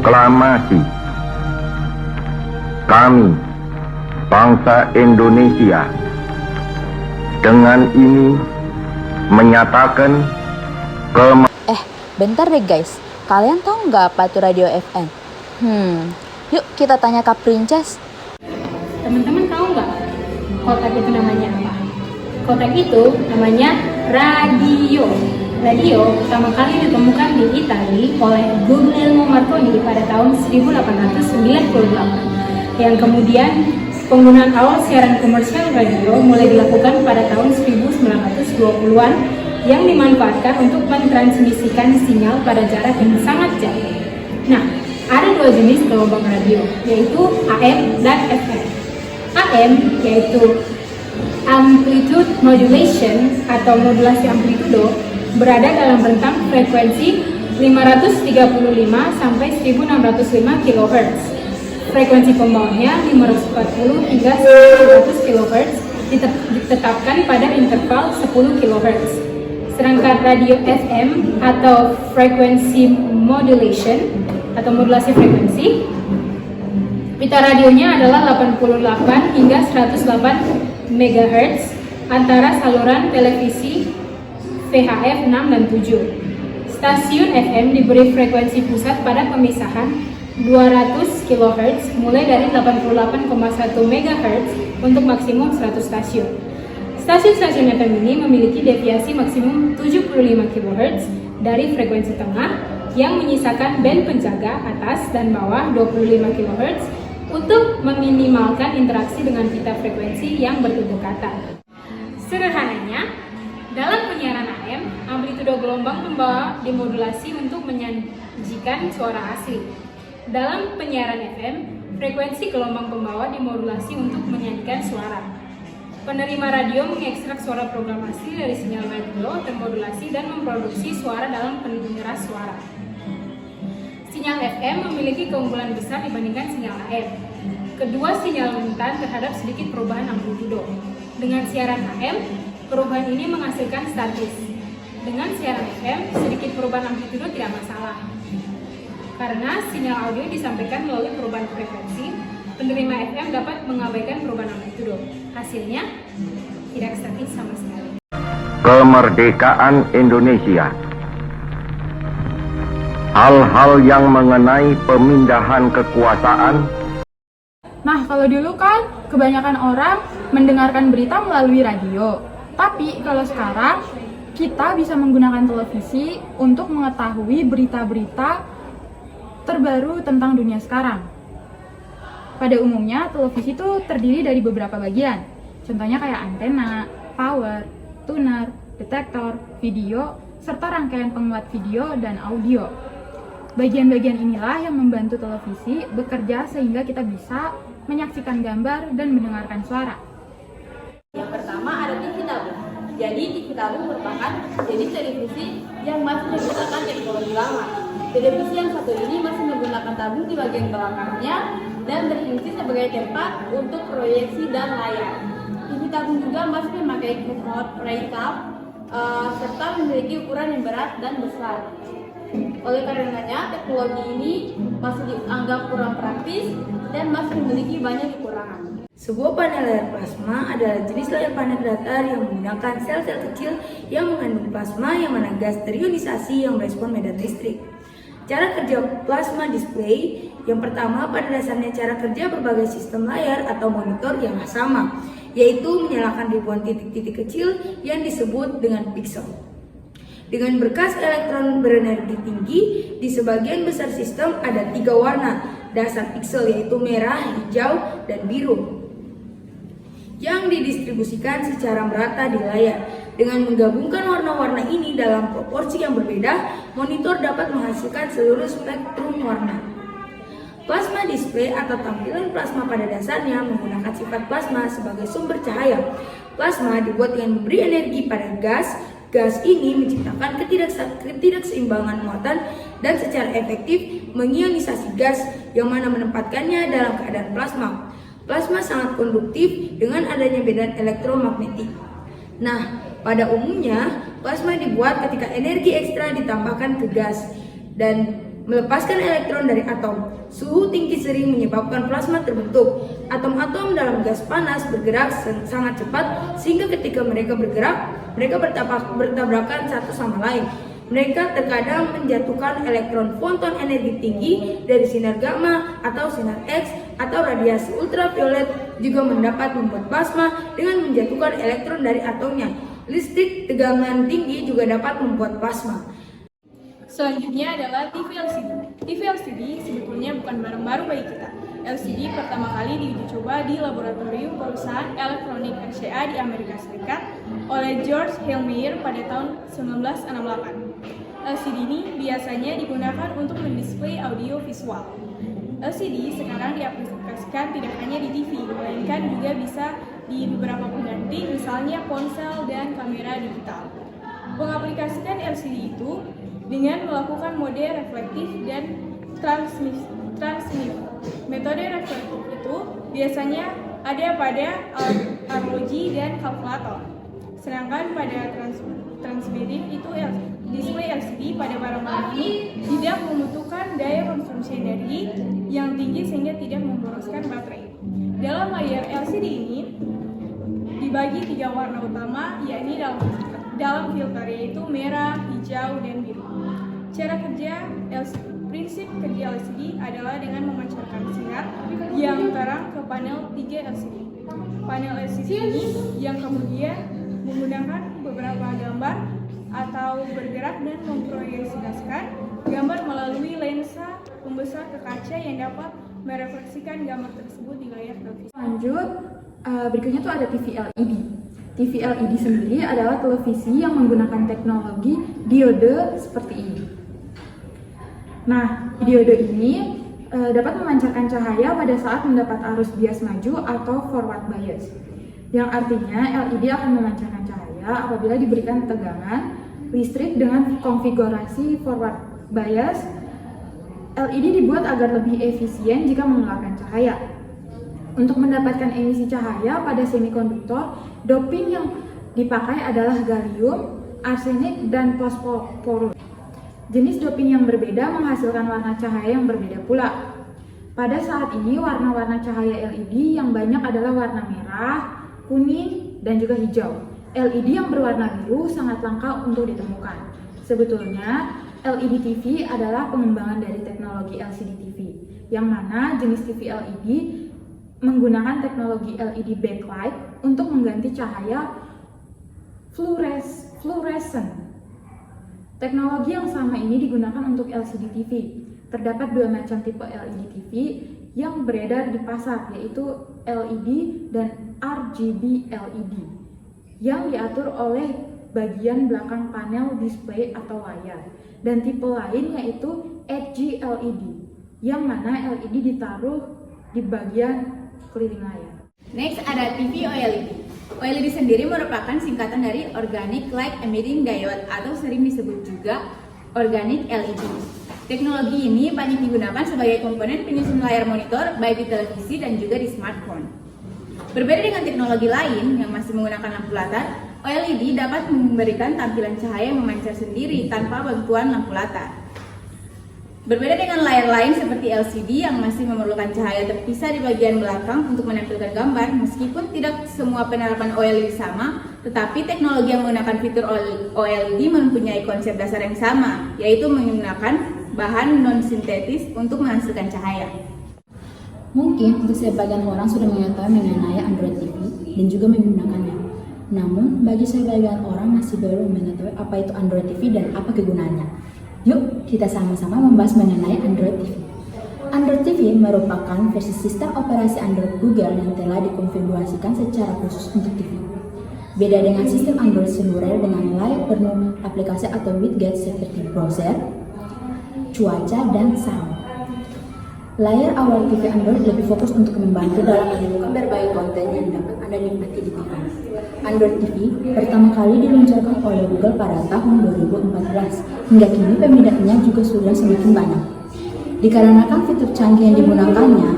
Proklamasi kami, bangsa Indonesia, dengan ini menyatakan bentar deh guys, kalian tahu nggak apa itu radio FM? Yuk kita tanya Kak Princess. Teman-teman tahu nggak kotak itu namanya apa? Kotak itu namanya radio. Radio pertama kali ditemukan di Italia oleh Guglielmo Marconi pada tahun 1898. Yang kemudian penggunaan awal siaran komersial radio mulai dilakukan pada tahun 1920-an yang dimanfaatkan untuk mentransmisikan sinyal pada jarak yang sangat jauh. Nah, ada dua jenis gelombang radio, yaitu AM dan FM. AM yaitu amplitude modulation atau modulasi amplitudo berada dalam rentang frekuensi 535 sampai 1605 kHz. Frekuensi pembawanya 540 hingga 900 kHz ditetapkan pada interval 10 kHz. Sedangkan radio FM atau frequency modulation atau modulasi frekuensi, pita radionya adalah 88 hingga 108 MHz antara saluran televisi VHF 6 dan 7. Stasiun FM diberi frekuensi pusat pada pemisahan 200 kHz mulai dari 88,1 MHz untuk maksimum 100 stasiun. Stasiun-stasiun FM ini memiliki deviasi maksimum 75 kHz dari frekuensi tengah yang menyisakan band penjaga atas dan bawah 25 kHz untuk meminimalkan interaksi dengan pita frekuensi yang berdekatan. Sederhananya, dalam penyiaran AM, amplitudo gelombang pembawa dimodulasi untuk menyajikan suara asli. Dalam penyiaran FM, frekuensi gelombang pembawa dimodulasi untuk menyajikan suara. Penerima radio mengekstrak suara program asli dari sinyal radio termodulasi dan memproduksi suara dalam pengeras suara. Sinyal FM memiliki keunggulan besar dibandingkan sinyal AM. Kedua sinyal rentan terhadap sedikit perubahan amplitudo. Dengan siaran AM, perubahan ini menghasilkan statis. Dengan siaran FM, sedikit perubahan amplitudo tidak masalah. Karena sinyal audio disampaikan melalui perubahan frekuensi, penerima FM dapat mengabaikan perubahan amplitudo. Hasilnya, tidak statis sama sekali. Kemerdekaan Indonesia. Hal-hal yang mengenai pemindahan kekuasaan. Nah, kalau dulu kan kebanyakan orang mendengarkan berita melalui radio. Tapi kalau sekarang kita bisa menggunakan televisi untuk mengetahui berita-berita terbaru tentang dunia sekarang. Pada umumnya, televisi itu terdiri dari beberapa bagian. Contohnya kayak antena, power, tuner, detektor, video, serta rangkaian penguat video dan audio. Bagian-bagian inilah yang membantu televisi bekerja sehingga kita bisa menyaksikan gambar dan mendengarkan suara. Yang pertama ada TV tabung. Jadi TV tabung merupakan jenis televisi yang masih menggunakan teknologi lama. Televisi yang satu ini masih menggunakan tabung di bagian belakangnya dan berfungsi sebagai tempat untuk proyeksi dan layar. TV tabung juga masih memakai remote play-tab serta memiliki ukuran yang berat dan besar. Oleh karenanya, teknologi ini masih dianggap kurang praktis dan masih memiliki banyak kekurangan. Sebuah panel layar plasma adalah jenis layar panel datar yang menggunakan sel-sel kecil yang mengandung plasma yang mana gas terionisasi yang merespon medan listrik. Cara kerja plasma display, yang pertama pada dasarnya cara kerja berbagai sistem layar atau monitor yang sama, yaitu menyalakan ribuan titik-titik kecil yang disebut dengan piksel. Dengan berkas elektron berenergi tinggi, di sebagian besar sistem ada 3 warna dasar piksel yaitu merah, hijau, dan biru yang didistribusikan secara merata di layar. Dengan menggabungkan warna-warna ini dalam proporsi yang berbeda, monitor dapat menghasilkan seluruh spektrum warna. Plasma display atau tampilan plasma pada dasarnya menggunakan sifat plasma sebagai sumber cahaya. Plasma dibuat dengan memberi energi pada gas. Gas ini menciptakan ketidakseimbangan muatan dan secara efektif mengionisasi gas yang mana menempatkannya dalam keadaan plasma. Plasma sangat konduktif dengan adanya medan elektromagnetik. Nah, pada umumnya plasma dibuat ketika energi ekstra ditambahkan ke gas dan melepaskan elektron dari atom. Suhu tinggi sering menyebabkan plasma terbentuk. Atom-atom dalam gas panas bergerak sangat cepat sehingga ketika mereka bergerak, mereka bertabrakan satu sama lain. Mereka terkadang menjatuhkan elektron foton energi tinggi dari sinar gamma atau sinar X atau radiasi ultraviolet juga mendapat membuat plasma dengan menjatuhkan elektron dari atomnya. Listrik tegangan tinggi juga dapat membuat plasma. Selanjutnya adalah TV LCD. TV LCD sebetulnya bukan barang baru bagi kita. LCD pertama kali diuji coba di laboratorium perusahaan elektronik RCA di Amerika Serikat oleh George Heilmeyer pada tahun 1968. LCD ini biasanya digunakan untuk mendisplay audio visual. LCD sekarang diaplikasikan tidak hanya di TV, melainkan juga bisa di beberapa pengganti, misalnya ponsel dan kamera digital. Mengaplikasikan LCD itu dengan melakukan mode reflektif dan transmit. Metode reflektif itu biasanya ada pada arloji dan kalkulator. Sedangkan pada transmittif itu display LCD pada barang-barang ini tidak membutuhkan daya konsumsi energi yang tinggi sehingga tidak memboroskan baterai. Dalam layar LCD ini dibagi 3 warna utama, yakni dalam filter, yaitu merah, hijau, dan biru. Cara kerja LCD. Prinsip kerja LCD adalah dengan memancarkan sinar yang terang ke panel 3 LCD. Panel LCD ini yang kemudian menggunakan beberapa gambar atau bergerak dan memproyeksikan gambar melalui lensa pembesar ke kaca yang dapat merefleksikan gambar tersebut di layar televisi. Lanjut, berikutnya tuh ada TV LED. TV LED sendiri adalah televisi yang menggunakan teknologi diode seperti ini. Nah, diode ini dapat memancarkan cahaya pada saat mendapat arus bias maju atau forward bias, yang artinya LED akan memancarkan cahaya apabila diberikan tegangan listrik dengan konfigurasi forward bias. LED dibuat agar lebih efisien jika mengeluarkan cahaya. Untuk mendapatkan emisi cahaya pada semikonduktor, doping yang dipakai adalah gallium, arsenik, dan fosforus. Jenis doping yang berbeda menghasilkan warna cahaya yang berbeda pula. Pada saat ini, warna-warna cahaya LED yang banyak adalah warna merah, kuning, dan juga hijau. LED yang berwarna biru sangat langka untuk ditemukan. Sebetulnya, LED TV adalah pengembangan dari teknologi LCD TV, yang mana jenis TV LED menggunakan teknologi LED backlight untuk mengganti cahaya fluorescent. Teknologi yang sama ini digunakan untuk LCD TV. Terdapat 2 macam tipe LED TV yang beredar di pasar, yaitu LED dan RGB LED, yang diatur oleh bagian belakang panel display atau layar. Dan tipe lain yaitu edge LED, yang mana LED ditaruh di bagian keliling layar. Next ada TV OLED. OLED sendiri merupakan singkatan dari Organic Light Emitting Diode atau sering disebut juga Organic LED. Teknologi ini banyak digunakan sebagai komponen penyusun layar monitor baik di televisi dan juga di smartphone. Berbeda dengan teknologi lain yang masih menggunakan lampu latar, OLED dapat memberikan tampilan cahaya yang memancar sendiri tanpa bantuan lampu latar. Berbeda dengan layar lain seperti LCD yang masih memerlukan cahaya terpisah di bagian belakang untuk menampilkan gambar, meskipun tidak semua penerapan OLED sama, tetapi teknologi yang menggunakan fitur OLED mempunyai konsep dasar yang sama, yaitu menggunakan bahan non-sintetis untuk menghasilkan cahaya. Mungkin untuk sebagian orang sudah mengetahui mengenai Android TV dan juga menggunakannya. Namun, bagi sebagian orang masih baru mengetahui apa itu Android TV dan apa kegunaannya. Yuk, kita sama-sama membahas mengenai Android TV. Android TV merupakan versi sistem operasi Android Google yang telah dikonfigurasikan secara khusus untuk TV. Beda dengan sistem Android seluler dengan layar penuh aplikasi atau widget seperti browser, cuaca, dan sound. Layar awal TV Android lebih fokus untuk membantu dalam menemukan berbagai konten yang dapat Anda nikmati di TV. Android TV pertama kali diluncurkan oleh Google pada tahun 2014. Hingga kini peminatnya juga sudah semakin banyak. Dikarenakan fitur canggih yang digunakannya,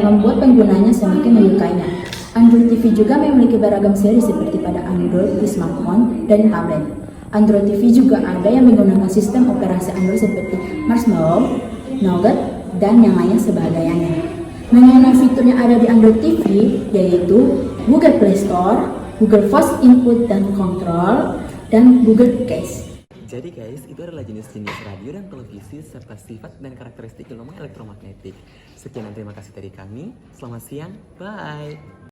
membuat penggunanya semakin menyukainya. Android TV juga memiliki beragam seri seperti pada Android di smartphone dan tablet. Android TV juga ada yang menggunakan sistem operasi Android seperti Marshmallow, Nougat, dan yang lainnya sebagainya. Mengenai fitur yang ada di Android TV, yaitu Google Play Store, Google Voice Input dan Control, dan Google Case. Jadi guys, itu adalah jenis-jenis radio dan televisi serta sifat dan karakteristik gelombang elektromagnetik. Sekian dan terima kasih dari kami. Selamat siang, bye!